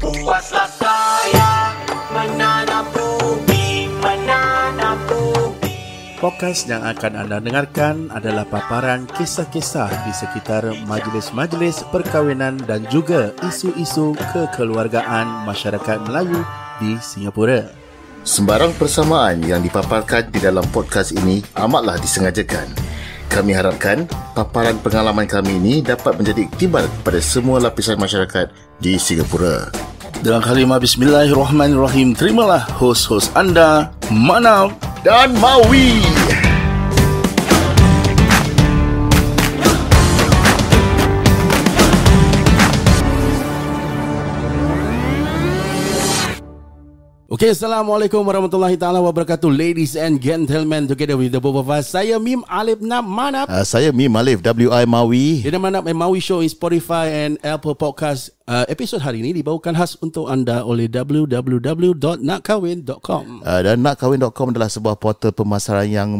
Puaslah saya menanam bumi, menanam bumi. Podcast yang akan anda dengarkan adalah paparan kisah-kisah di sekitar majlis-majlis perkahwinan dan juga isu-isu kekeluargaan masyarakat Melayu di Singapura. Sembarang persamaan yang dipaparkan di dalam podcast ini amatlah disengajakan. Kami harapkan paparan pengalaman kami ini dapat menjadi iktibar kepada semua lapisan masyarakat di Singapura. Dengan kalimah Bismillahirrahmanirrahim, terimalah hos-hos anda, Manap Dan Mawi. Okay, Assalamualaikum warahmatullahi ta'ala wabarakatuh. Ladies and gentlemen, together with the both of us, saya Mim Alif Nam Manap. Saya Mim Alif W.I. Mawi. Di Manap and Mawi Show in Spotify and Apple Podcast. Episod hari ini dibawakan khas untuk anda oleh www.nakkawin.com. Dan nakkawin.com adalah sebuah portal pemasaran yang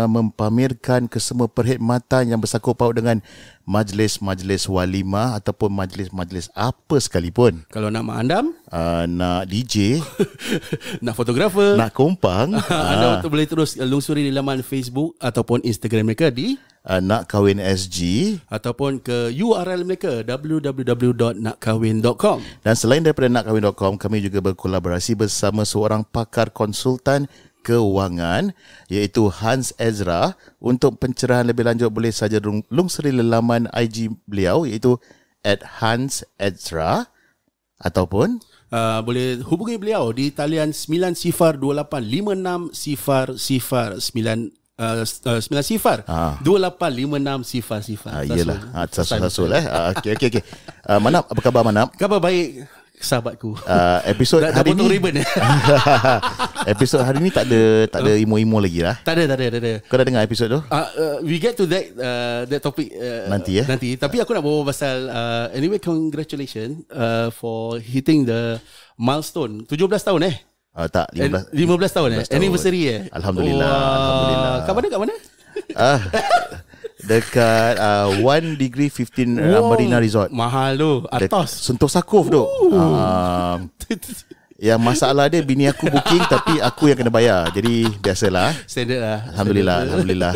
mempamerkan kesemua perkhidmatan yang bersangkut paut dengan majlis-majlis walimah ataupun majlis-majlis apa sekalipun. Kalau nak mak andam, nak DJ, nak fotografer, nak kompang, anda boleh terus lungsuri di laman Facebook ataupun Instagram mereka di Nakkawin SG ataupun ke URL mereka www.nakkawin.com. Dan selain daripada nakkawin.com, kami juga berkolaborasi bersama seorang pakar konsultan kewangan iaitu Hans Ezra. Untuk pencerahan lebih lanjut boleh saja lungsuri laman IG beliau iaitu @HansEzra ataupun boleh hubungi beliau di talian 9028560009 90 285600. Yelah, sasul. Okey. Manap, apa khabar Manap? Khabar baik, sahabatku. Episod hari ni episod hari ni tak ada imo-imo lagi lah. Tak ada. Kau dah dengar episod tu? We get to that topic nanti. Tapi aku nak bawa pasal anyway, congratulations for hitting the milestone 17 tahun Tak, 15 tahun 15 tahun. Anniversary Alhamdulillah. Alhamdulillah. Kat mana? Dekat 1 degree 15 Marina Resort. Mahal tu, atas Sentosa Cove tu. Yang masalah dia bini aku booking tapi aku yang kena bayar. Jadi biasalah. Standard lah. Alhamdulillah.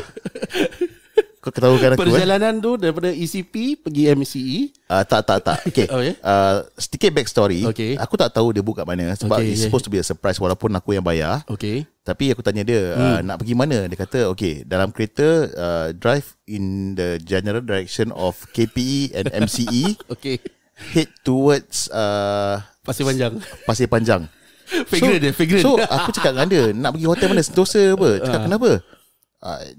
Kau ketahukan aku perjalanan tu daripada ECP pergi MCE. Tak. Okay. Sedikit backstory. Okay. Aku tak tahu dia book kat mana. Sebab it's supposed to be a surprise walaupun aku yang bayar. Okay. Tapi aku tanya dia nak pergi mana. Dia kata okay, dalam kereta drive in the general direction of KPE and MCE. Okay. Head towards Pasir Panjang. Figure. So aku cakap dengan dia, nak pergi hotel mana, Sentosa apa. Cakap kenapa?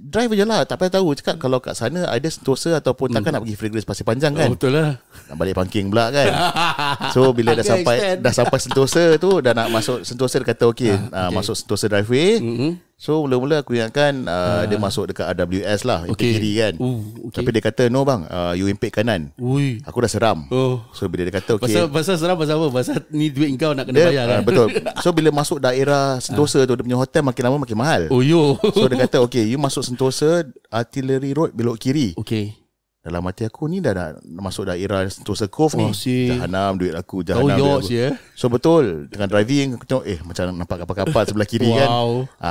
Drive je lah, tak payah tahu. Cakap kalau kat sana ada Sentosa ataupun takkan nak pergi Fragrance Pasir Panjang kan. Betul lah. Nak balik parking pula kan. So bila dah sampai Sentosa tu, dah nak masuk Sentosa, dia kata okay, masuk Sentosa driveway. So mula-mula aku ingatkan dia masuk dekat RWS lah, impit kiri kan. Tapi dia kata no bang, you impit kanan. Aku dah seram. So bila dia kata okay, Pasal seram pasal apa? Pasal ni duit kau nak kena bayar kan. Betul. So bila masuk daerah Sentosa tu, dia punya hotel makin lama makin mahal. So dia kata okay, you masuk Sentosa, Artillery Road, belok kiri. Okay. Dalam hati aku ni dah nak masuk daerah Sentosa Cove ni. Jahanam duit aku, jahanam duit aku. So betul, dengan driving aku tengok macam nampak kapal-kapal sebelah kiri kan.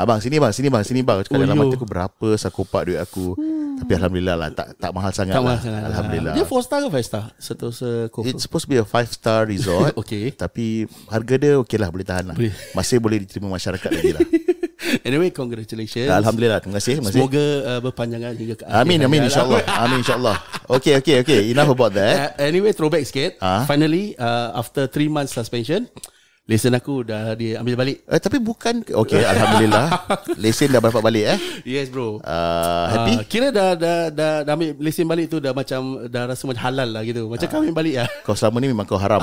Bang sini bang. Cakap dalam hati aku, berapa sakopak duit aku. Tapi alhamdulillah lah, tak mahal sangat. Alhamdulillah. Dia 4 star ke 5 star? Sentosa Cove. It's supposed to be a 5-star resort. Okay. Tapi harga dia okey lah, boleh tahan lah. Masih boleh diterima masyarakat lagi lah. Anyway, congratulations. Alhamdulillah, terima kasih. Semoga berpanjangan hingga ke akhir. Amin insyaAllah. Okay. Enough about that. Anyway, throwback sikit. Finally, after 3 months suspension, lesen aku dah diambil balik. Tapi bukan. Okay, alhamdulillah. Lesen dah dapat balik Yes bro. Happy? Kira dah ambil lesen balik tu, dah macam dah rasa macam halal lah gitu. Macam kahwin balik lah. Kau selama ni memang kau haram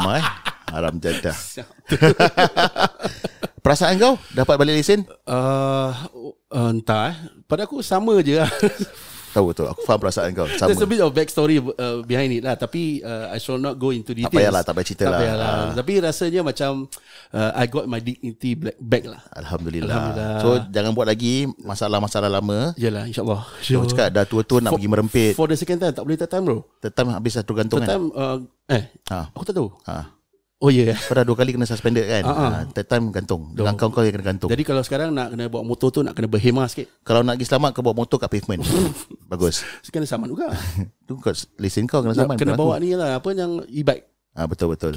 haram jadah. Perasaan kau dapat balik lesen? Entah. Pada aku sama je lah. Tahu betul. Aku faham perasaan kau. Sama. There's a bit of backstory behind it lah. Tapi I shall not go into details. Tak payah cerita lah. Tapi rasanya macam I got my dignity back lah. Alhamdulillah. So jangan buat lagi masalah-masalah lama. Yalah, insyaAllah. Kau cakap dah tua-tua nak pergi merempit. For the second time, tak boleh third time bro. Third time habis satu gantung Third kan. time, aku tak tahu. Ha. Oh ya. Yeah. Kau dah 2 kali kena suspended kan. Third time gantung. Dengan kau yang kena gantung. Jadi kalau sekarang nak kena bawa motor tu, nak kena berhemah sikit. Kalau nak pergi selamat, kau bawa motor kat pavement. Bagus. Kena saman juga. Tu kau lesen kau kena saman. Kena bawa ni lah, apa yang e-bike. Betul.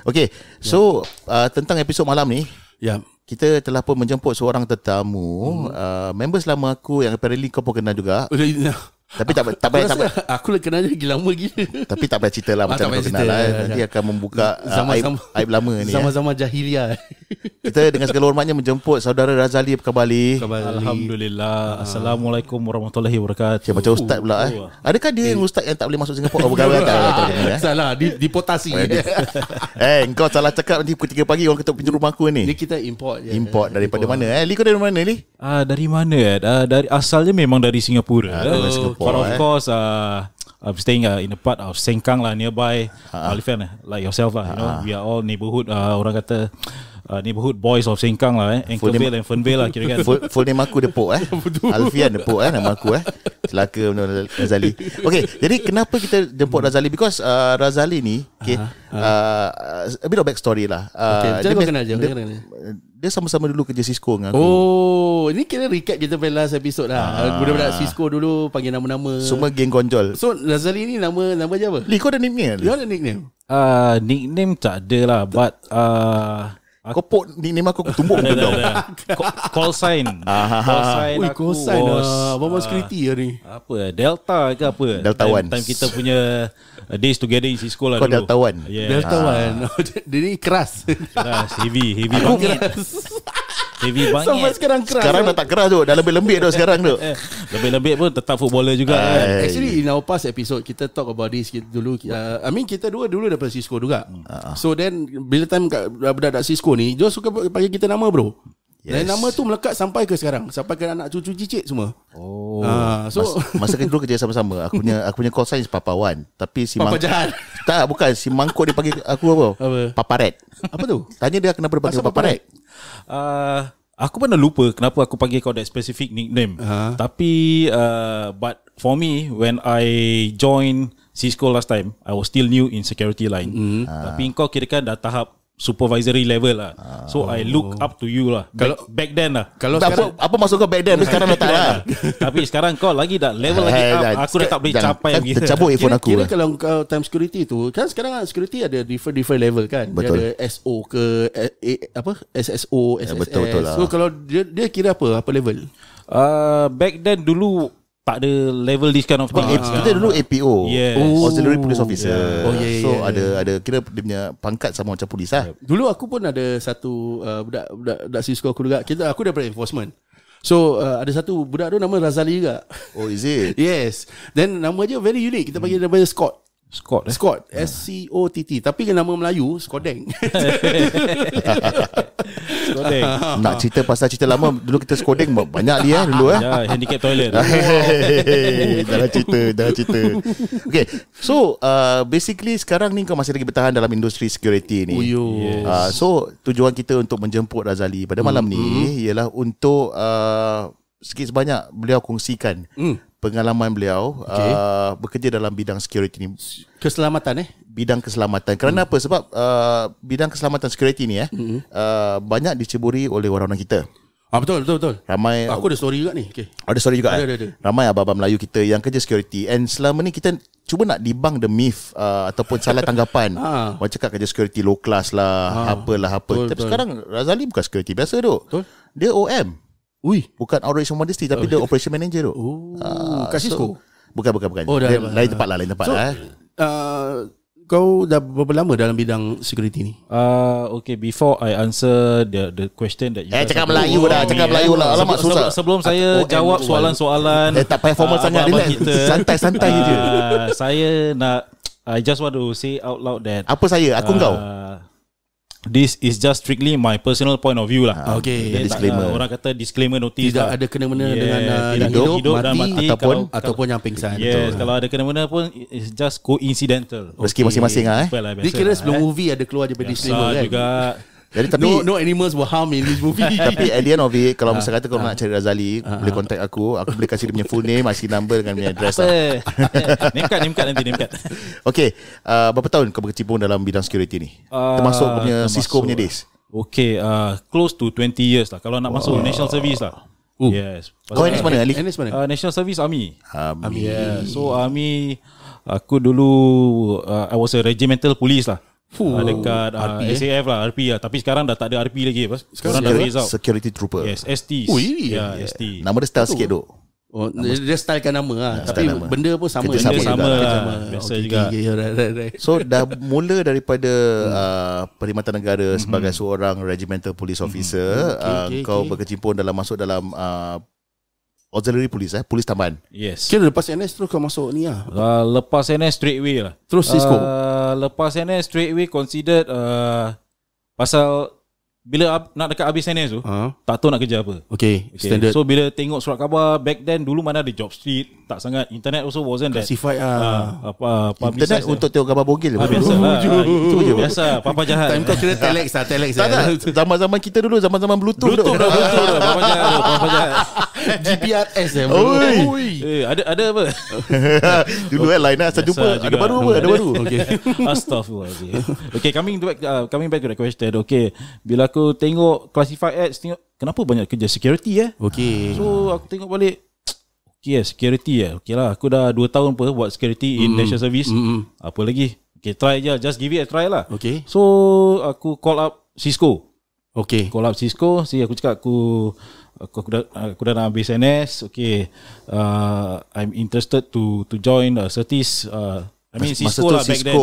Okay, so tentang episod malam ni, kita telah pun menjemput seorang tetamu, members lama aku yang apparently kau pun kenal juga. Tapi tak payah. Aku lah kenal dia lagi lama gila. Tapi tak payah cerita lah macam kau kenal lah. Nanti akan membuka aib lama ni. Sama-sama jahiliah. Kita dengan segala hormatnya menjemput saudara Razali apa khabar Ali? Alhamdulillah. Assalamualaikum warahmatullahi wabarakatuh. Macam ustaz pula Adakah dia yang ustaz yang tak boleh masuk Singapura? Salah, deportasi. Kau salah cakap nanti pukul 3 pagi orang ketuk pintu rumah aku ni. Ni kita import je. Import daripada mana? Li kau dari mana Li? Dari mana? Dari asalnya memang dari Singapura. But of course I'm staying in a part of Sengkang lah, nearby Malifan like yourself lah. You know, we are all neighborhood orang kata neighborhood boys of Sengkang lah, Anchorvale and Fernvale lah kira kan. Full name aku Depok Alfian Depok nama aku Celaka benar Razali. Okay, jadi kenapa kita jemput Razali? Because Razali ni a bit of backstory lah. Dia sama-sama dulu kerja Cisco dengan aku. Oh, ini kira recap kita pada last episode lah. Budak-budak Cisco dulu panggil nama-nama. Semua geng gonjol. So Razali ni nama je apa? Li, kau ada nickname? You ada nickname? Nickname tak ada lah, but kau pok nickname aku tumbuk muka kau. Call sign. Aku was Abang security ni. Apa? Delta ke apa? Delta One. Time kita punya days together in Cisco lah kau dulu. Delta One. Delta One. Dia ni keras. Heavy banget. Heavy banget. Sampai sekarang keras. Sekarang dah tak keras tu. Dah lebih lembik tu sekarang tu. Lebih-lebih pun tetap footballer juga kan. Actually in our past episode kita talk about this dulu. I mean kita dulu daripada Cisco juga. So then bila time budak-budak Cisco ni, dia suka panggil kita nama bro. Dan nama tu melekat sampai ke sekarang, sampai ke anak cucu cicit semua. So masa dulu kerja sama-sama, aku punya call sign Papa Wan. Tapi si Papa jahat. Tak, bukan, si Mangkuk dia panggil aku apa? Papa Red. Apa tu? Tanya dia kenapa dia panggil Papa Red. Aku pernah lupa kenapa aku panggil kau that specific nickname. Tapi but for me, when I join Cisco last time, I was still new in security line. Tapi kau kirakan dah tahap supervisory level lah. So I look up to you lah. Back then lah. Kalau sekarang, apa maksud kau back then? Sekarang dah tak lah. Tapi sekarang kau lagi dah level lagi up. Aku dah tak boleh capai lagi. Tercabut earphone aku. Kira kalau kau time security tu, kan sekarang security ada different level kan. Betul. Dia ada SO ke apa? SSO, SSS. Betul lah. So kalau dia kira apa level? Back then dulu tak ada level this kind of thing. Kita dulu APO, yes. Auxiliary Police Officer. So yeah. ada kira dia punya pangkat sama macam polis lah. Dulu aku pun ada satu budak Cisco aku juga. Aku daripada enforcement. So ada satu budak tu nama Razali juga. Oh, is it? Yes. Then nama dia very unique. Kita panggil dia Scott. Scott SCOTT. Tapi nama Melayu Skodeng. Skodeng. Nak cerita pasal cerita lama, dulu kita Skodeng banyak dia dulu ya, handicap toilet. Jangan cerita. Okay, so basically sekarang ni kau masih lagi bertahan dalam industri security ni. Yes. So tujuan kita untuk menjemput Razali pada malam ni ialah untuk sikit sebanyak beliau kongsikan pengalaman beliau bekerja dalam bidang security ni. Keselamatan bidang keselamatan. Kerana apa? Sebab bidang keselamatan security ni banyak diceburi oleh orang-orang kita. Betul. Ramai, aku ada story juga ni. Okay. Ada story juga. Ada. Ramai abang-abang Melayu kita yang kerja security, and selama ni kita cuba nak debunk the myth ataupun salah tanggapan. Orang cakap kerja security low class lah, apalah. Tapi sekarang Razali bukan security biasa tu. Dia OM. Bukan Operation Modesty, tapi dia Operation Manager tu. Kat Cisco? Bukan. Lain tempat lah. So, kau dah berapa lama dalam bidang security ni? Okay, before I answer the question that you cakap Melayu dah. Alamak susah. Sebelum saya jawab soalan-soalan, tak payah formal sangat. Santai je. I just want to say out loud that apa saya? Aku kau? this is just strictly my personal point of view lah. Okay. Disclaimer. Orang kata disclaimer notice Tidak lah. ada kena-mena dengan tidak hidup dan mati ataupun yang pingsan. Yes, kalau ada kena-mena pun it's just coincidental. Rezeki masing-masing lah Dia kira sebelum movie ada keluar daripada disclaimer kan. juga. Jadi tapi No animals were harmed in this movie. tapi at the end of it, kalau misalnya kata kau nak cari Razali, boleh contact aku boleh kasih dia punya full name, IC number dengan punya address lah. Name card nanti. Okay, berapa tahun kau berkecimpung dalam bidang security ni? Termasuk punya Cisco punya days. Okay, close to 20 years lah. Kalau nak masuk national service lah. Yes. Kau NS mana Ali? NS mana? National service Army. Army. Yeah. So Army, aku dulu I was a regimental police lah. Dekat RP, SAF lah, RP lah. Tapi sekarang dah tak ada RP lagi. Sekarang dah phase out. Security trooper. Yes, ST. yeah. ST. Nama dia style sikit duk. Dia stylekan nama lah. Tapi style nama. benda pun sama. Kerja Benda sama juga. lah. Biasa juga. Right. So dah mula daripada perkhidmatan negara sebagai seorang regimental police officer, kau berkecimpung masuk dalam auxiliary police, police tambahan. Yes. Kira lepas NS terus kau masuk ni lah. Lepas NS straight away lah. Terus Cisco. Lepas NS straight away considered pasal bila nak dekat habis NS tu, tak tahu nak kerja apa. Okay, standard. So bila tengok surat khabar back then, dulu mana ada job street, tak sangat, internet also wasn't that Classified Internet untuk tengok gambar bogil. biasa lah. Itu je biasa. Papa jahat. Time kau kira telex lah. Tak. Zaman-zaman kita dulu, zaman-zaman Bluetooth duk. Betul dah. Papa jahat. GPRS Ada apa? Dulu line lah, saya jumpa. Ada baru apa? Ada baru. Okay. Astaghfirullahaladzim. Okay, coming back to the question. Okay, bila aku tengok classified ads, tengok kenapa banyak kerja security Okay. So aku tengok balik, okay, security okay lah. Aku dah 2 tahun buat security in national service. Apa lagi? Okay, try je. Just give it a try lah. Okay. So aku call up Cisco. Okay. Call up Cisco. Aku cakap aku dah nak habis NS. Okay, I'm interested to join Certis. I mean Cisco lah back then.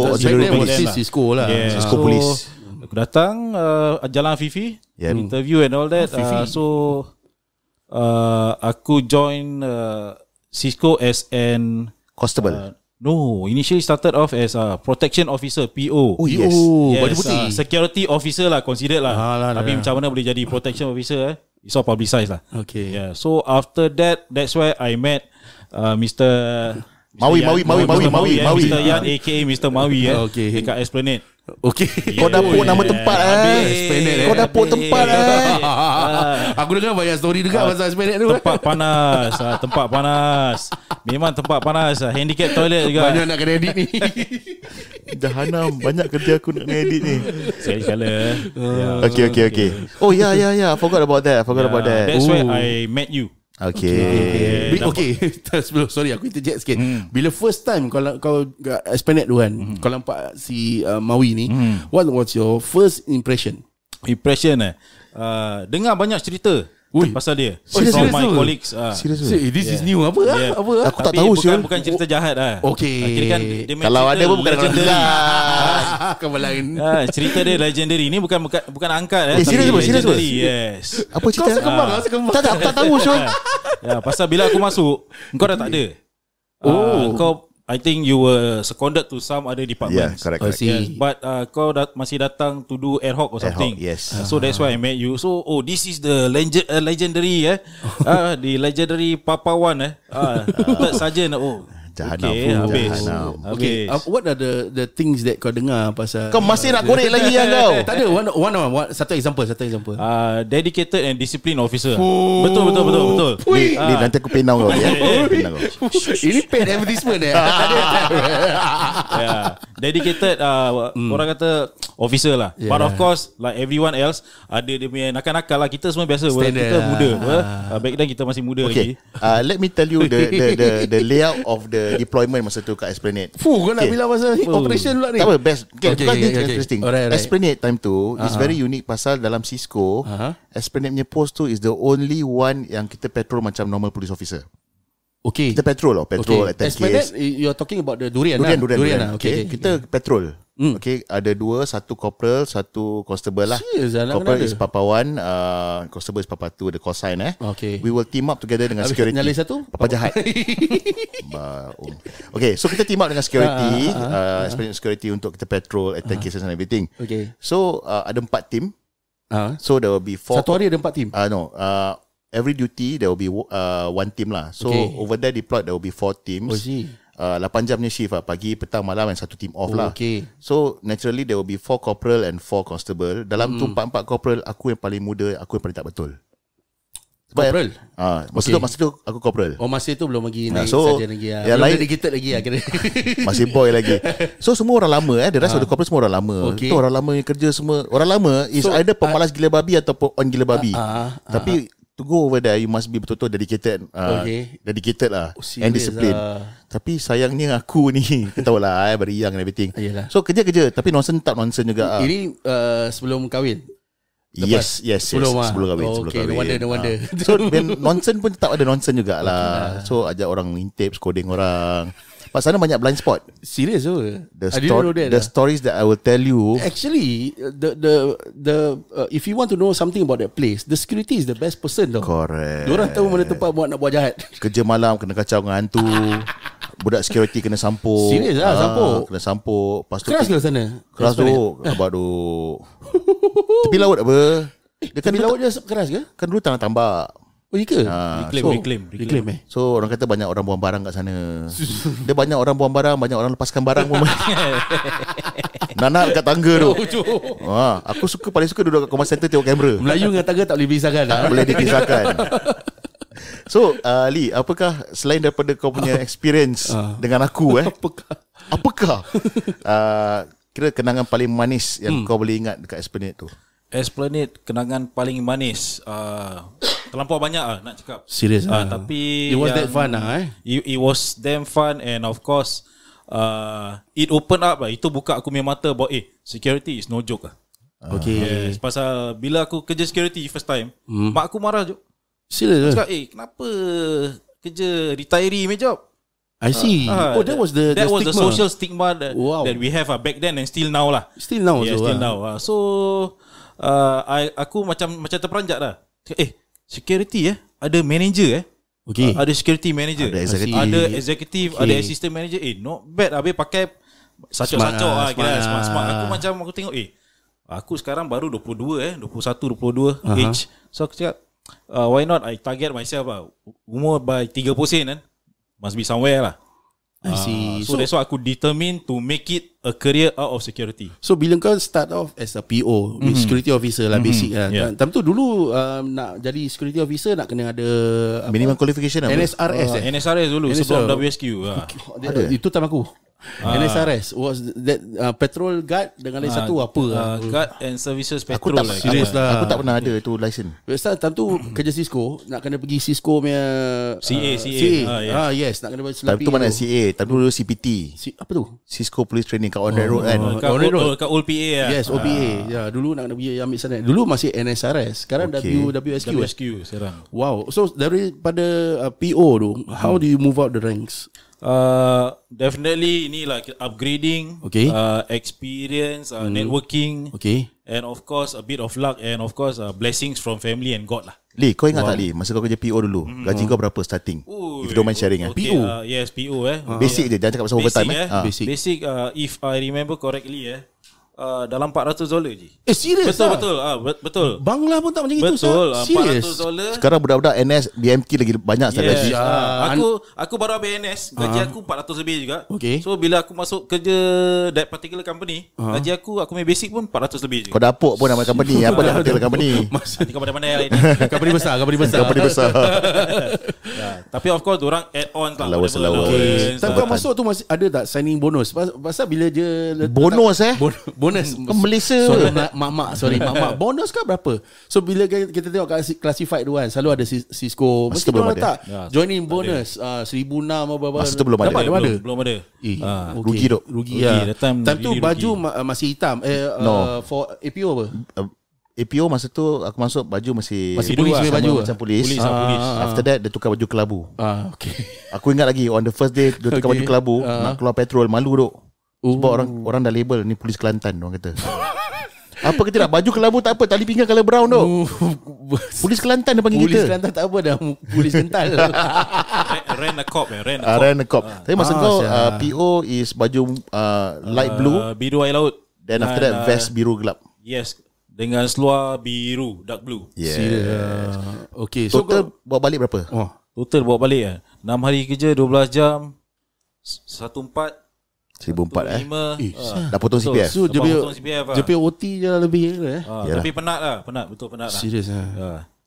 Cisco lah. Yeah. Cisco Police. Aku datang Jalan Fifi, interview and all that. So aku join Cisco as an Constable. no, initially started off as a protection officer, PO. Oh yes. Baju putih. Security officer lah considered lah. Tapi macam mana boleh jadi protection officer It's all publicized lah. Okay. Yeah. So after that, that's where I met Mr. Mawi. Mr. Yan aka Mr. Mawi Okay. dekat Esplanade. Okay. Kau dapur nama tempat Kau dapur tempat Aku dengar banyak story juga pasal Esplanade tu. Tempat panas. Memang tempat panas. Handicap toilet juga. Banyak nak kena edit ni. Jahanam. Banyak kerja aku nak edit ni. Sekali-kala. Okay. Oh yeah. I forgot about that. That's where I met you. Okay. Sorry aku interject sikit. Bila first time kau Esplanade tu kan, kau nampak si Mawi ni, what was your first impression? Dengar banyak cerita pasal dia from my colleagues. Serius. This is new apa? Yeah. Apa? Aku tak tahu siul. Bukan cerita jahat lah. Okay. Kira kan dia main Kalau cerita ada pun bukan legendary. Kau lain. Cerita dia legendary. Ini bukan angkat serius apa? legendary. Yes. Apa cerita? Sekembang. Tak, aku tak tahu siul. Ya, pasal bila aku masuk, kau dah tak ada. Kau, I think you were seconded to some other Yeah, departments. correct. Yes, but kau masih datang to do ad hoc or something. Yes. So that's why I met you. So this is the legendary the legendary Papawan third sergeant. Jahanam. Okay. What are the things that kau dengar pasal? Kau masih nak korek lagi yang kau? Tak ada. One. Satu example. Dedicated and disciplined officer. Betul. Ni nanti aku penau kau Penau kau. Ini paid advertisement Yeah. Dedicated orang kata officer lah. Yeah. But of course like everyone else ada dia punya nakal-nakal lah. Kita semua biasa kita muda back then kita masih muda lagi. Let me tell you the layout of the deployment masa tu kat Esplanade. Kau nak bilang pasal operation pula ni. Tak apa, best. Okay. Interesting. Alright. Esplanade time tu is very unique pasal dalam Cisco, Esplanade punya post tu is the only one yang kita patrol macam normal police officer. Okay. Kita patrol at 10 Esplanade, case. you're talking about the Durian. Durian. Okay. Kita patrol. Okay, ada 2, satu corporal, satu constable lah. Serius lah, nak Corporal kena is ada? Papa 1, constable is Papa 2, the call sign Okay. We will team up together dengan Habis security. nyalin satu? Papa jahat. Okay, so kita team up dengan security, especially security untuk kita patrol, attend cases and everything. Okay. So ada 4 team. Ah. So there will be 4. Satu hari ada 4 team. No. Every duty there will be 1 team lah. So Okay. over there deployed there will be 4 teams. Oh, see. 8 jam punya shift lah. Pagi, petang, malam and satu team off lah. Okay. So naturally there will be 4 corporal and 4 constable. Dalam tu 4 corporal, aku yang paling muda, aku yang paling tak betul. Sebab Corporal? masa tu aku corporal. Oh, masa tu belum lagi naik so, saja lagi lah. yang Belum lain- dedicated lagi lah kira. Masih boy lagi. So semua orang lama the rest of the corporal semua orang lama. Okay. Tu orang lama yang kerja semua. Orang lama is So, either pemalas gila babi ataupun on gila babi. Tapi to go over there you must be betul-betul dedicated. Okay. Dedicated lah. Oh, And serious discipline. lah. Tapi sayangnya aku ni kau tahu lah beriang and everything. Yelah. So kerja-kerja tapi nonsense tak nonsense juga. Ini sebelum kahwin. Yes. Sebelum lah. Sebelum kahwin. Oh, sebelum okay, kahwin. no wonder. So nonsense pun tetap ada nonsense jugalah. So ajak orang intip, coding orang. Pas sana banyak blind spot. Serious tu. The I didn't know that. the stories that I will tell you. Actually, the if you want to know something about that place, the security is the best person tau. Correct. Diorang tahu mana tempat nak buat jahat. Kerja malam kena kacau dengan hantu. Budak security kena sampuk. Serius lah, sampuk? Kena sampuk. Lepas tu Keras ke sana? Keras tu. Abang tu. Tepi laut apa? Dia kan Tepi laut je keras ke? Kan dulu tanah tambak. Oh, iya ke? Reclaim. So orang kata banyak orang buang barang kat sana. Dia banyak orang buang barang, banyak orang lepaskan barang pun. Nanak kat tangga tu. Aku paling suka duduk kat command center tengok kamera. Melayu dengan tangga tak boleh pisahkan. Tak boleh dipisahkan. So Lee, apakah selain daripada kau punya experience dengan aku apakah kira kenangan paling manis yang kau boleh ingat dekat Esplanade tu? Esplanade kenangan paling manis terlampau banyak lah nak cakap. Serius tapi it was that fun lah it was damn fun and of course it opened up lah. Itu buka aku punya mata about security is no joke lah. Okay. Yes, pasal bila aku kerja security first time, mak aku marah je. Serius Cakap kenapa kerja retiree punya job? I see. That was the the stigma. social stigma that, Wow. that we have back then and still now lah. Still now Yeah, also still now. So aku macam terperanjat lah. Security ada manager Okay. ada security manager, Ada executive. ada executive, Okay. ada assistant manager. Not bad. Habis pakai sacok-sacok Smart lah, kira smart smart. lah. Aku macam aku tengok aku sekarang baru 22 21 22 age. So aku cakap why not I target myself lah. Umur by 30 sen kan. Must be somewhere lah. I see. So that's why aku determined to make it a career out of security. So bila kau start off as a PO, security officer lah basic lah. Yeah. Time tu dulu nak jadi security officer nak kena ada Minimum qualification apa? NSRS NSRS dulu NSRS. sebelum WSQ. Ada. Itu time aku. NSRS was that patrol guard dengan lagi satu apa Guard and Services Aku Patrol tak serious lah. Aku tak pernah ada tu license. Biasa time tu kerja Cisco nak kena pergi Cisco punya CA. yes nak kena Time selapi tu mana CA, time tu CPT. apa tu? Cisco Police Training kat on that road kan. Kat old PA lah. Yes, OPA. Ya, dulu nak kena pergi ambil sana. Dulu masih NSRS. Sekarang Okay. WSQ. WSQ sekarang. Wow. So daripada PO tu, how do you move out the ranks? Definitely ini like upgrading, Okay. experience, networking, Okay. and of course a bit of luck and of course blessings from family and God lah. Lee, kau ingat tak Lee, masa kau kerja PO dulu, gaji kau berapa starting? If you don't mind sharing Okay, PO? yes, PO Basic je, jangan cakap pasal overtime Basic. Basic if I remember correctly dalam $400 je. Serius Betul. Betul. Bangla pun tak macam itu. Betul. Serius. $400. Sekarang budak-budak NS, BMT lagi banyak start gaji. Aku baru habis NS, gaji aku 400 lebih juga. Okay. So bila aku masuk kerja that particular company, gaji aku punya basic pun 400 lebih je. Kau dapuk pun nama company, apa dah hotel company. Nanti kau pandai-pandai lah ini. Company besar. Company besar. Tapi of course orang add-on lah. Allowance. Time kau masuk tu masih ada tak signing bonus? Pasal bila je Bonus bonus Kau Malaysia. mak-mak bonus kau berapa? So bila kita tengok kat classified tu kan, selalu ada Cisco. Masa Mesti tu belum orang ada. tak joining bonus 1,000 apa. Masa tu belum ada. Dapat. Belum ada. Okay. Rugi dok. Rugi ya. That time tu really baju rugi. masih hitam. No. For APO apa? APO masa tu aku masuk baju masih polis punya baju. macam polis. Polis. After that dia tukar baju kelabu. Okay. Aku ingat lagi on the first day dia tukar baju kelabu, nak keluar petrol malu dok. Sebab orang dah label ni polis Kelantan, orang kata. Apa kita nak baju kelabu tak apa, tali pinggang color brown tu. Polis Kelantan dia panggil Polis kita. Kelantan tak apa dah, polis kental. Rent a cop. Rent a cop. Tapi masa kau PO is baju light blue, biru air laut. then after that vest biru gelap. Yes, dengan seluar biru dark blue. Yeah. Okay, so Total bawa balik berapa? Total bawa balik 6 hari kerja 12 jam 14 1,400 dah potong CPF. So dia potong CPF dia punya OT je lah lebih tapi penat, betul penat lah. Serius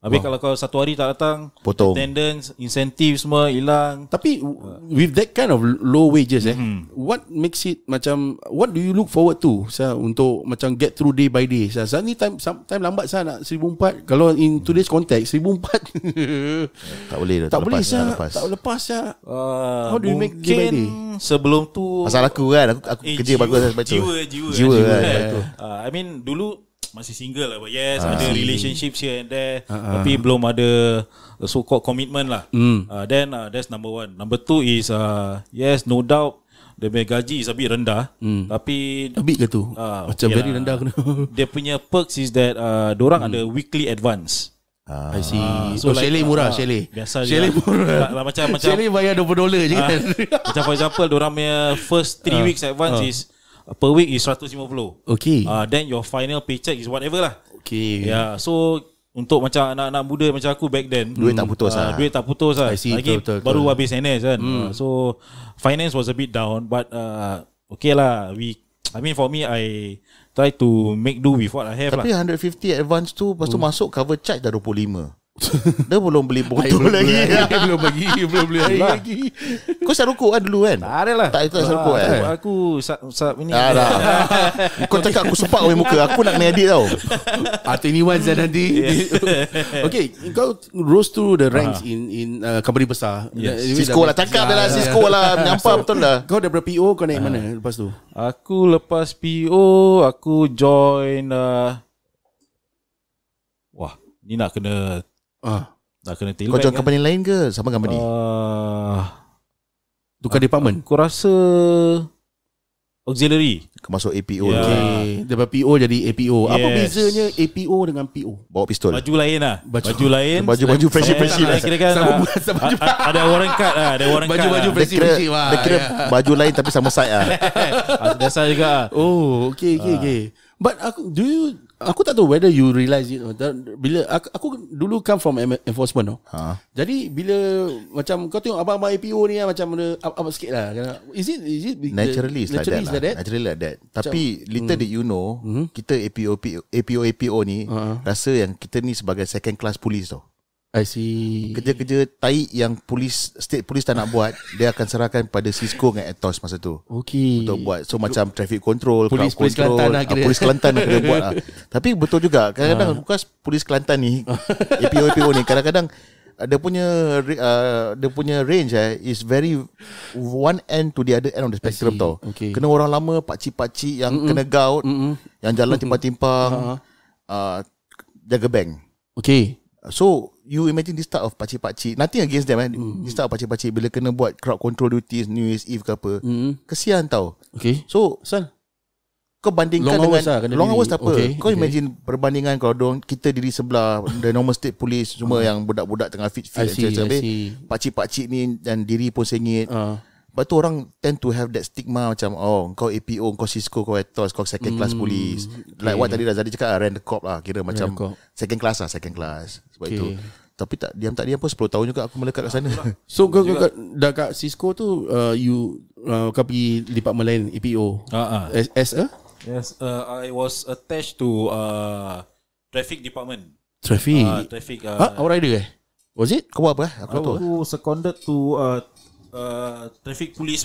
Habis kalau kau satu hari tak datang, Potong. attendance, insentif semua hilang. Tapi with that kind of low wages what makes it macam, what do you look forward to untuk macam get through day by day? Ni time lambat nak 1,400. Kalau in today's context 1,400 Tak boleh dah. tak boleh lepas. tak lepas how do you make day by day? Sebelum tu Pasal aku kan, aku kerja bagus sebab tu. Jiwa kan. I mean dulu masih single lah, but yes, ada relationships here and there, tapi belum ada so called commitment lah. Then that's number one. Number two is yes, no doubt dia punya gaji is a bit rendah, tapi A bit ke tu? Macam okay very lah. rendah kena. Dia punya perks is that dorang ada weekly advance. I see. So like, chalet murah, chalet. Biasa Chalet je murah. macam Chalet bayar $20 je kan. macam for example dorang punya first 3 weeks advance is per week is 150. Okay. Then your final paycheck is whatever lah. Okay. Yeah, so untuk macam anak-anak muda macam aku back then, Duit tak putus lah. Duit tak putus lah. I see, Lagi betul. baru habis NS kan. So finance was a bit down, but okay lah. I mean for me, I try to make do with what I have Tapi lah. 150 advance tu, lepas tu masuk cover charge dah 25. Dia belum beli botol lagi. Belum beli air lagi. Kau start rokok kan dulu kan? Tak ada lah. Tak start rokok kan? Aku ini. Dah. Kau cakap aku sepak kau muka, aku nak kena edit tau. 21 Zan nanti. Okay, kau rose through the ranks in company besar. Cisco lah, cakap dah lah Cisco lah. Menyampah betul lah. Kau dah berapa PO, kau naik mana lepas tu? Aku lepas PO, aku join wah, ni nak kena tailback. Kau join company lain ke? Sama company? Tukar department. Aku rasa auxiliary. Kau masuk APO Ya. dulu. Okay, daripada PO jadi APO. Apa Yes. bezanya APO dengan PO? Bawa pistol. Baju lain lah. Baju lain. Baju friendship lah. Kira kan ada warrant card lah. Ada warrant card Baju-baju lah. Dia kira baju lain tapi sama side lah. Biasa juga. Oh, okay. But aku tak tahu whether you realize it. Bila aku dulu come from enforcement. Jadi bila macam kau tengok abang-abang APO ni macam ada up sikit lah. Is it Naturally is like that. Naturally like that. Tapi little did you know, kita APO ni rasa yang kita ni sebagai second class police tau. I see. Kerja-kerja tai yang state police tak nak buat, dia akan serahkan pada Cisco dengan Atos masa tu. Okay. Untuk buat. So macam traffic control, Polis crowd control, Kelantan lah kira. polis Kelantan nak kena buat lah. Tapi betul juga, kadang-kadang bukan polis Kelantan ni, APO ni, kadang-kadang dia punya range is very one end to the other end of the spectrum tau. Okay. Kena orang lama, pakcik-pakcik yang kena gout, yang jalan timpang-timpang, jaga bank. Okay. So you imagine this type of pakcik-pakcik, nothing against them this type of pakcik-pakcik bila kena buat crowd control duties New Year's Eve ke apa, kesian tau. Okay. So Sal, kau bandingkan long dengan hours lah, kena long diri. hours tak apa. Okay, Kau okay. imagine perbandingan kalau kita diri sebelah the normal state police semua yang budak-budak tengah fit I see. pakcik-pakcik ni dan diri pun sengit. Lepas tu orang tend to have that stigma macam kau APO, kau Cisco, kau Atos, kau second class police. Like what tadi Razali cakap, rent the cop lah, kira macam cop. second class. Sebab Okay. itu. Tapi tak diam pun 10 tahun juga aku melekat kat sana. So kau dah kat Cisco tu kau pergi department lain APO. As a Yes, I was attached to traffic department. traffic. Traffic. Outrider Was it? Kau buat apa? Aku tak tahu. Aku seconded to traffic police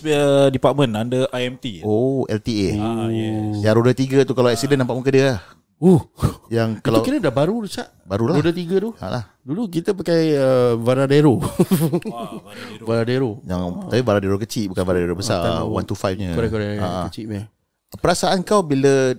department under IMT. Oh, LTA. Yes. Yang roda 3 tu kalau accident nampak muka dia lah. Yang kalau Itu kira dah baru Cak. barulah. Roda 3 tu. Alah. Dulu kita pakai Varadero. Varadero. Yang tapi baradero kecil bukan baradero besar, 125-nya. Korek kecil punya. Perasaan kau bila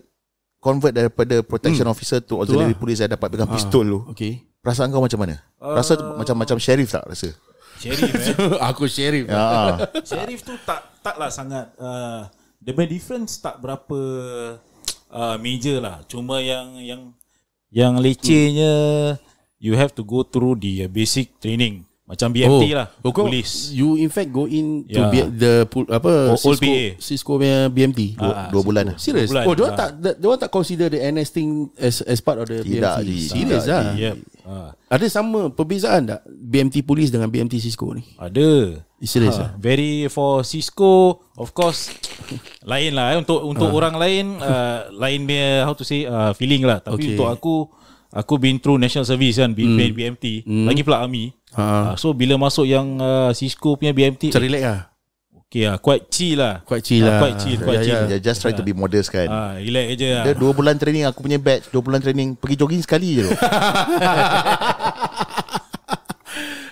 convert daripada protection officer to auxiliary police yang dapat pegang pistol tu. Okay. Perasaan kau macam mana? Rasa macam sheriff tak rasa? Sheriff Aku sheriff. Ya. Sheriff tu taklah sangat the main difference tak berapa major lah. Cuma yang lecehnya you have to go through the basic training. Macam BMT lah, polis. You in fact go in to Yeah. Cisco, PA. Cisco punya BMT. 2 bulan. Serious? bulan. Oh, dia tak consider the NS thing as part of the Tidak, BMT. Serious lah. Yep. Ada sama perbezaan tak BMT polis dengan BMT Cisco ni? Ada. Serious lah. Very for Cisco, of course lain lah untuk orang lain lain dia how to say feeling lah. Tapi Okay. untuk aku been through national service kan, BMT, lagi pula army. So bila masuk yang Cisco punya BMT, Macam relax lah. okay lah, quite chill lah. Quite chill lah. Quite chill. Dia just try to be modest kan. Relax je lah. Dia 2 bulan training, aku punya batch 2 bulan training, pergi jogging sekali je tu.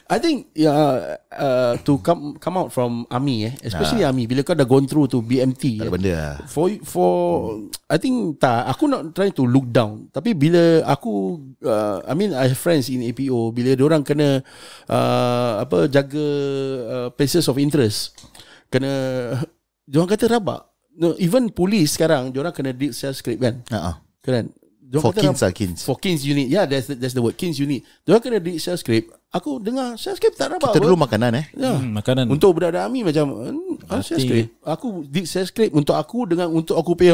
I think to come out from army especially army, bila kau dah gone through to BMT, Tak ada benda lah. for I think aku not trying to look down, tapi bila aku I mean I have friends in APO, bila diorang kena jaga places of interest, kena diorang kata rabak. No, even police sekarang diorang kena did self script kan. Kan? For Kins lah, Kins. For Kins unit. Yeah, that's the word, Kins unit. Diorang kena did self script. Aku dengar self script tak rabak. Kita dulu makanan Ya. Makanan. Untuk budak-budak army macam self script. Aku did self script untuk aku dengan untuk aku pay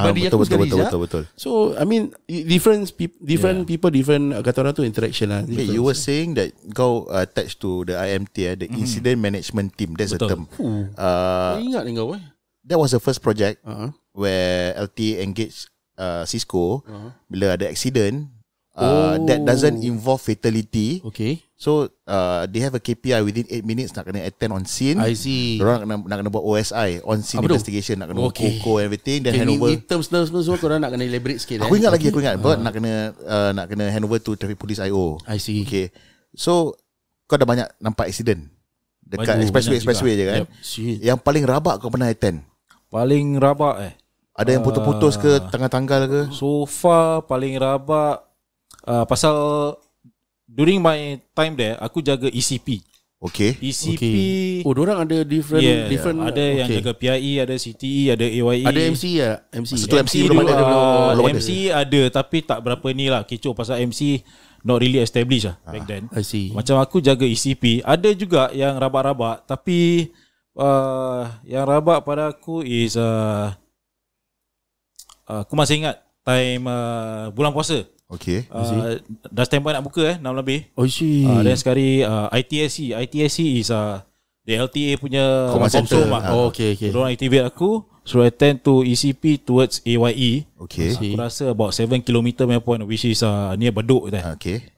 bagi aku sekali. Betul. So I mean different people different kata orang tu interaction lah. Okay, you were saying that kau attached to the IMT, the incident management team. That's the term. Ingat ni kau That was the first project where LTA engaged Cisco bila ada accident that doesn't involve fatality. Okay. So they have a KPI within 8 minutes nak kena attend on scene. I see. Diorang nak kena buat OSI, on scene Apa tu? investigation, nak kena Okay. koko everything, then Okay, handover. ni terms semua korang nak kena elaborate sikit. Aku ingat lagi, But nak kena handover to traffic police IO. I see. Okay. So kau dah banyak nampak accident dekat Banyak expressway juga. je kan. Yep. Shit. Yang paling rabak kau pernah attend? Paling rabak Ada yang putus-putus ke, tengah tanggal ke? so far paling rabak pasal during my time there aku jaga ECP. Okay. ECP Oh, diorang ada different ada yang jaga PIE, ada CTE, ada AYE. Ada MC ya? MC. Masa tu MC belum ada, belum ada. MC ada tapi tak berapa ni lah kecoh pasal MC not really established lah back then. I see. Macam aku jaga ECP, ada juga yang rabak-rabak tapi yang rabak pada aku is aku masih ingat time bulan puasa. Okay. Dah standby nak buka 6 lebih. Oh, shit. Dan sekali ITSC is the LTA punya Command center. room lah. Oh, okay. Diorang activate aku suruh attend to ECP towards AYE. Okay. Aku rasa about 7 km punya point, which is near Bedok tu. Okay.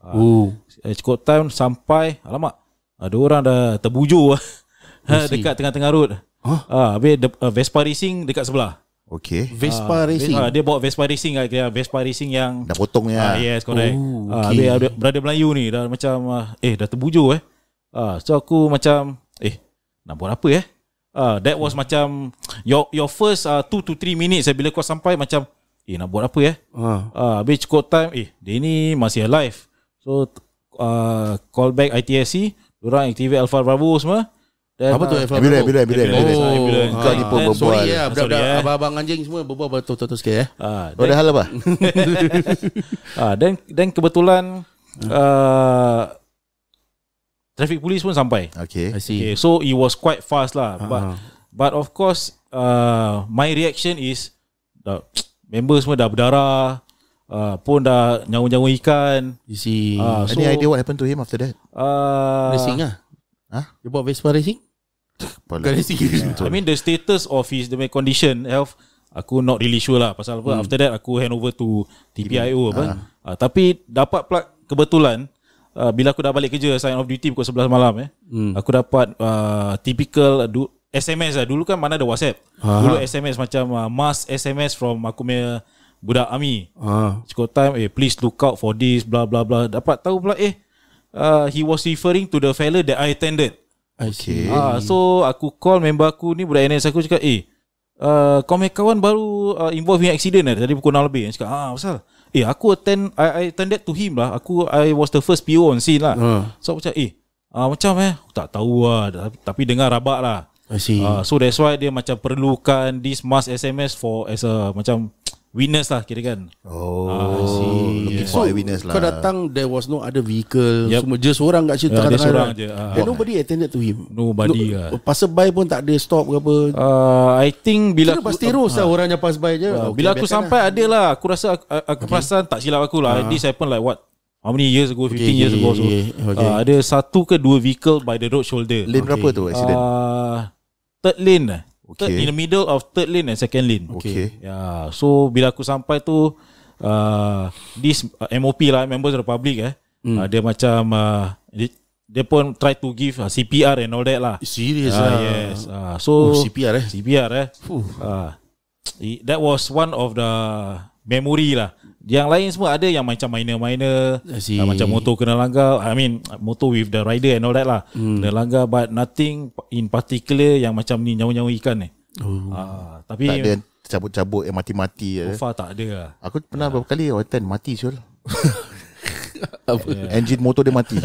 Cukup time sampai, alamak, ada orang dah terbujur dekat tengah-tengah road. Habis Vespa Racing dekat sebelah. Okay. Vespa Racing. Dia bawa Vespa Racing Vespa Racing yang Dah potong ya. yes, correct. okay. Habis brother Melayu ni dah macam dah terbujur so aku macam nak buat apa that was macam your first 2 to 3 minutes bila kau sampai macam nak buat apa habis cukup time dia ni masih alive. So call back ITSC, diorang activate Alpha Bravo semua. Then, Apa tu? Ambulance. ambulance. Kau ni pun berbual. Sorry ya, Sorry, budak-budak abang-abang anjing semua berbual betul-betul sikit Ada hal apa? Dan kebetulan traffic police pun sampai. Okay. I see. Okay, so it was quite fast lah. But of course my reaction is members semua dah berdarah, pun dah nyawa-nyawa ikan. You see. Any idea what happened to him after that? Racing lah. Dia buat Vespa Racing? Bukan racing. I mean the status of his condition health aku not really sure lah. Pasal apa after that aku hand over to TPIO tapi dapat pula kebetulan bila aku dah balik kerja sign off duty pukul 11 malam aku dapat typical SMS lah. Dulu kan mana ada WhatsApp. Dulu SMS macam mass SMS from aku punya budak army. Cukup time please look out for this blah blah blah. Dapat tahu pula he was referring to the fella that I attended. I see. So aku call member aku ni, budak NS aku cakap kau punya kawan baru involved in accident tadi pukul 6 lebih. Dia cakap pasal aku I attended to him lah. I was the first PO on scene lah. So aku cakap macam aku tak tahu lah, tapi dengar rabak lah. I see. So that's why dia macam perlukan this mass SMS for as a macam witness lah kira kan. Looking for eyewitness lah. Kau datang, there was no other vehicle. Yep. Semua just seorang kat situ. Dia seorang je. And nobody attended to him. Nobody lah. Passerby pun tak ada stop ke apa. I think bila Kira pasti terus lah orangnya pass by je. bila aku sampai ada lah. Aku rasa aku perasan tak silap aku lah. This happened like what? How many years ago? 15 years ago. So ada satu ke dua vehicle by the road shoulder. Lane berapa tu accident? Third lane lah. Okay. In the middle of third lane and second lane. Okay. Yeah. So bila aku sampai tu this MOP lah, members of the public dia macam dia pun try to give CPR and all that lah. Serious Yes. So CPR CPR that was one of the memory lah. Yang lain semua ada yang macam minor macam motor kena langgar. I mean motor with the rider and all that lah. Kena langgar, but nothing in particular yang macam ni nyawa-nyawa ikan ni. Tapi Tak ada cabut-cabut yang mati-mati. so far tak ada lah. Aku pernah berapa kali hotel mati Syul. Engine motor dia mati.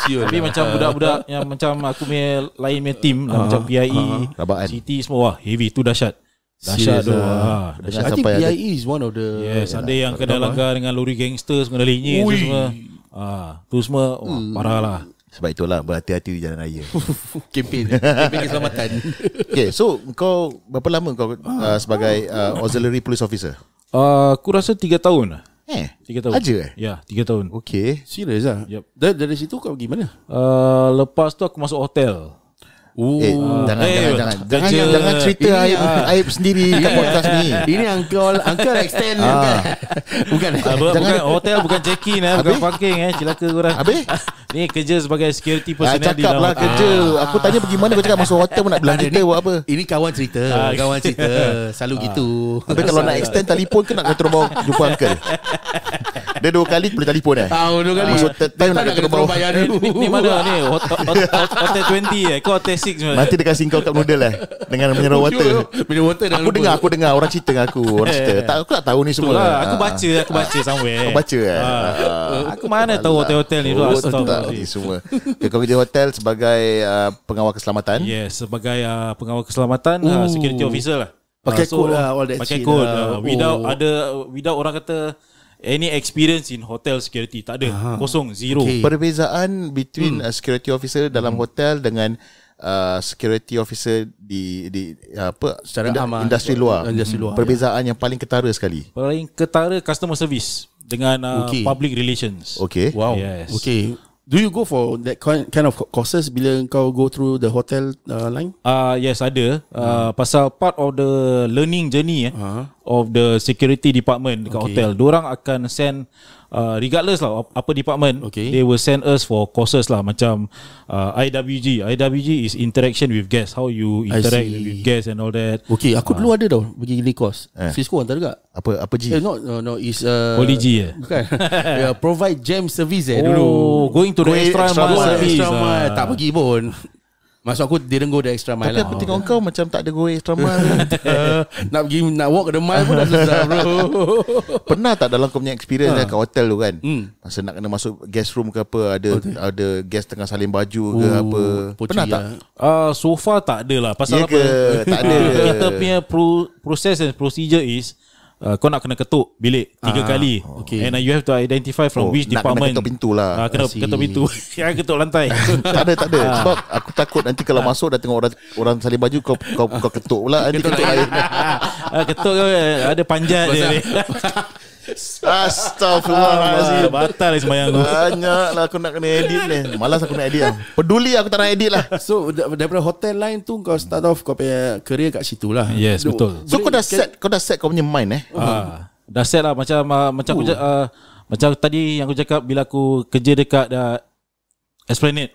Tapi macam budak-budak yang macam aku punya lain punya team macam PIE, Rabaan. City semua wah heavy tu dahsyat. Dahsyat tu. Dengan I think sampai PIE is one of the Yes, ada yang kena langgar dengan lori gangsters, kena lenyit tu semua. Tu semua parah lah. Sebab itulah berhati-hati di jalan raya. campaign keselamatan. Okay, so kau berapa lama kau sebagai auxiliary police officer? Aku rasa 3 tahun lah. 3 tahun. Aja Ya, 3 tahun. Okay. Serius lah. Yep. Dari situ kau pergi mana? Lepas tu aku masuk hotel. Jangan cerita aib sendiri kat podcast ni. Ini uncle extend bukan Bukan hotel, bukan check-in bukan parking cilaka korang. Habis? Ni kerja sebagai security personnel di cakap dalam lah kerja. Aku tanya pergi mana, kau cakap masuk hotel pun nak bilang kita buat apa. Ini kawan cerita. Kawan cerita selalu gitu. Tapi kalau nak extend telefon ke nak kata bawah jumpa uncle. Dia 2 kali boleh telefon 2 kali. Masuk third time nak kata bawah. Ni mana ni hotel 20 kau hotel 6 mana? Nanti dia kasih kau cup noodle dengan mineral water. Aku dengar orang cerita dengan aku. Orang cerita. Aku tak tahu ni semua. Aku baca somewhere. Kau baca Aku mana tahu hotel-hotel ni tu. Ni semua. Kau kerja hotel sebagai pengawal keselamatan. Yes, sebagai pengawal keselamatan, security officer lah. Pakai code lah, all that pakai shit code lah. without orang kata any experience in hotel security. Tak ada. Kosong, zero. Okay. Perbezaan between security officer dalam hotel dengan security officer di Secara industri luar. Industri luar. Perbezaan yang paling ketara sekali. Paling ketara customer service dengan public relations. Okay. Wow. Yes. Okay. Do you go for that kind of courses bila kau go through the hotel line? Yes, ada. Pasal part of the learning journey of the security department dekat hotel. Diorang akan send regardless lah apa department, they will send us for courses lah macam IWG. IWG is interaction with guests, how you interact with guests and all that. Okay, aku dulu ada tau pergi gini course. Cisco hantar juga. Apa G? No, is Holy G bukan. Provide jam service dulu. Going to the extra mile service. Tak pergi pun. Maksud aku didn't go the extra mile. Tapi aku tengok kau macam tak ada go extra mile. Nak walk the mile pun dah susah bro. Pernah tak dalam kau punya experience kat hotel tu kan, masa nak kena masuk guest room ke apa, ada guest tengah salin baju ke apa, pernah tak? So far tak ada lah. Pasal ke? Tak ada. Kita punya process and procedure is kau nak kena ketuk bilik 3 kali, and you have to identify from which department. Nak kena ketuk pintu lah. Kena ketuk pintu. Jangan ketuk lantai. Tak ada. Sebab aku takut nanti kalau masuk dah tengok orang salin baju, kau ketuk pula. Nanti ketuk lain. Ketuk ada panjat dia. Astaghfirullahaladzim. Batal sembahyang tu. Banyaklah aku nak kena edit ni. Malas aku nak edit lah. Peduli aku tak nak edit lah. So daripada hotel line tu kau start off kau punya career kat situ lah. Yes, betul. So kau dah set kau punya mind dah set lah macam tadi yang aku cakap bila aku kerja dekat Esplanade.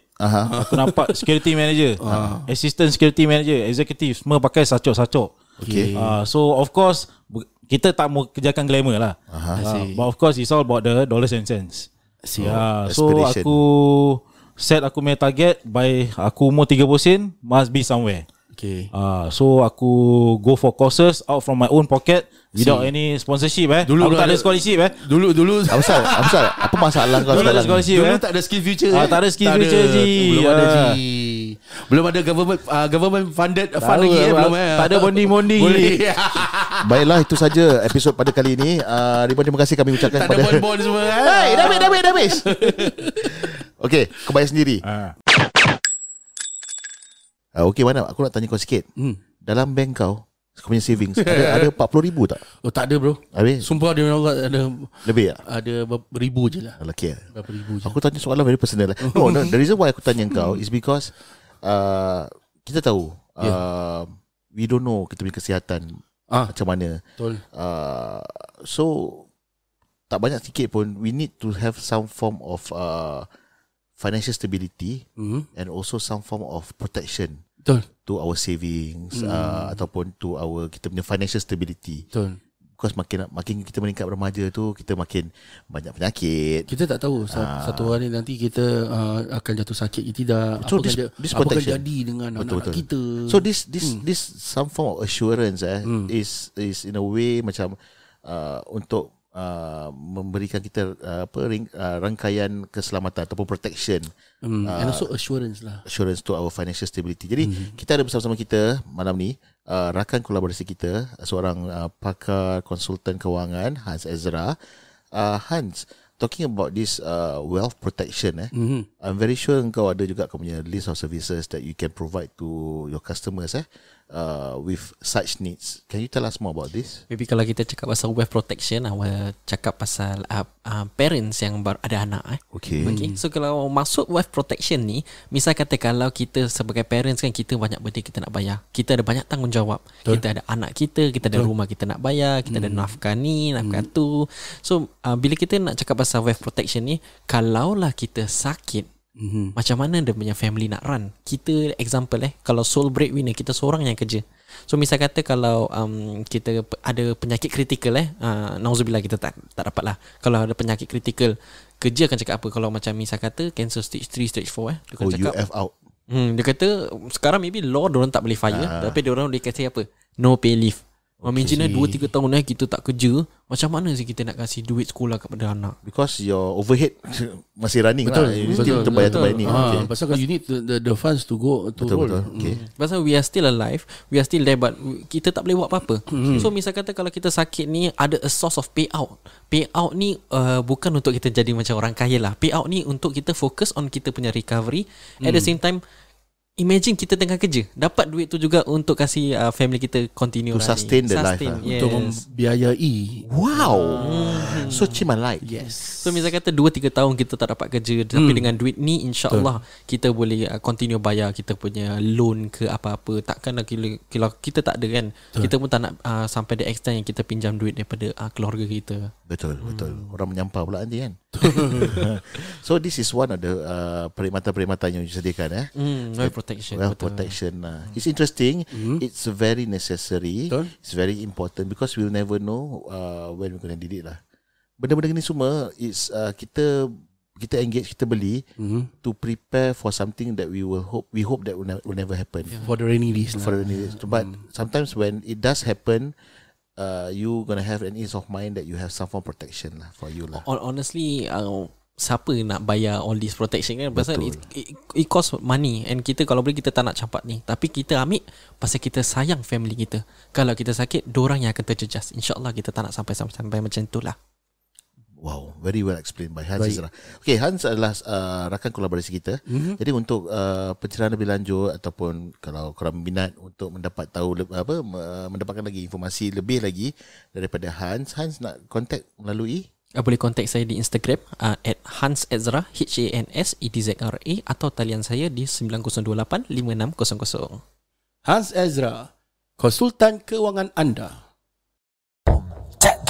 Aku nampak security manager, assistant security manager, executive semua pakai sacok-sacok. Okay. So of course kita tak mau kerjakan glamour lah. But of course it's all about the dollars and cents. So aku set aku punya target by aku umur 30 sen must be somewhere. Okay. So aku go for courses out from my own pocket without any sponsorship. Dulu aku tak ada scholarship. Dulu Apa masalah kau dulu sekarang? Scholarship, dulu tak ada skill future. Tak ada skill future je. Belum ada G. Belum ada government funded fund lagi belum Tak ada bonding-bonding. Baiklah, itu saja episod pada kali ini. Terima kasih kami ucapkan Tak ada kepada bond semua. Hey, dah habis. Okey, kau bayar sendiri. Okey, mana aku nak tanya kau sikit. Dalam bank kau punya savings ada 40,000 tak? Oh, tak ada bro. Habis? Sumpah dia Allah ada Lebih tak? ada beribu je lah. Lelaki lah. Berapa ribu je. Aku tanya soalan very personal. No, the reason why aku tanya kau is because kita tahu we don't know kita punya kesihatan macam mana. Betul. So tak banyak sikit pun we need to have some form of financial stability and also some form of protection Betul. to our savings ataupun to our kita punya financial stability. Betul. Because makin kita meningkat remaja tu, kita makin banyak penyakit. Kita tak tahu satu hari nanti kita akan jatuh sakit ke tidak. So Apa this akan protection jadi dengan betul. anak kita. So this some form of assurance is in a way macam untuk memberikan kita rangkaian keselamatan ataupun protection and also assurance lah. assurance to our financial stability. Jadi kita ada bersama-sama kita malam ni rakan kolaborasi kita, seorang pakar konsultan kewangan, Hans Ezra. Hans, talking about this wealth protection I'm very sure engkau ada juga kau punya list of services that you can provide to your customers with such needs. Can you tell us more about this? Maybe kalau kita cakap pasal wealth protection, awal cakap pasal parents yang ada anak Okay. So kalau masuk wealth protection ni, misal kata kalau kita sebagai parents kan, kita banyak benda kita nak bayar. Kita ada banyak tanggungjawab. Betul. Kita ada anak kita ada rumah kita nak bayar, kita ada nafkah ni, nafkah tu. So bila kita nak cakap pasal wealth protection ni, kalaulah kita sakit, macam mana dia punya family nak run? Kita example kalau sole breadwinner, kita seorang yang kerja. So misal kata kalau kita ada penyakit kritikal nauzubillah, kita tak dapat lah. Kalau ada penyakit kritikal, kerja akan cakap apa? Kalau macam misal kata cancer stage 3, stage 4 dia akan cakap UF out. dia kata sekarang maybe law diorang tak boleh fire, tapi diorang boleh kata apa? No pay leave. Imagine 2-3 tahun kita tak kerja, macam mana sih kita nak kasih duit sekolah kepada anak? Because your overhead masih running Betul, lah. You still terbayar ni. Okay. Pasal kan you need the funds to go to roll. Betul. Okay. Pasal we are still alive, we are still there, but kita tak boleh buat apa-apa. So misal kata kalau kita sakit ni, ada a source of payout. Payout ni bukan untuk kita jadi macam orang kaya lah. Payout ni untuk kita fokus on kita punya recovery. At the same time, imagine kita tengah kerja, dapat duit tu juga untuk kasih family kita continue To sustain the life yes. Untuk membiayai. Wow. So ciman like. Yes. So misal kata 2-3 tahun kita tak dapat kerja, tapi dengan duit ni insya-Allah kita boleh continue bayar kita punya loan ke apa-apa. Takkanlah kalau kita tak ada kan, kita pun tak nak sampai the extent yang kita pinjam duit daripada keluarga kita. Betul. Orang menyampah pula nanti kan. So this is one of the perkhidmatan yang disediakan Wealth protection. Wealth protection. It's interesting. It's very necessary. Betul. It's very important because we'll never know when we're going to need it lah. Benda-benda ni semua it's kita engage, kita beli to prepare for something that we hope that will never happen. For the rainy days. For the rainy days. But sometimes when it does happen, you gonna have an ease of mind that you have some form of protection lah for you lah. Honestly, siapa nak bayar all this protection kan? Pasal it cost money, and kita kalau boleh kita tak nak campak ni, tapi kita ambil pasal kita sayang family kita. Kalau kita sakit, dorang yang akan terjejas. InsyaAllah kita tak nak sampai macam tu lah. Wow, very well explained by Hans Ezra. Okay, Hans adalah rakan kolaborasi kita. Jadi untuk pencerahan lebih lanjut ataupun kalau korang minat untuk mendapatkan lagi informasi lebih lagi daripada Hans nak contact melalui Boleh contact saya di Instagram @hansezra HANSETZRA, atau talian saya di 9028 5600. Hans Ezra, konsultan kewangan anda. Check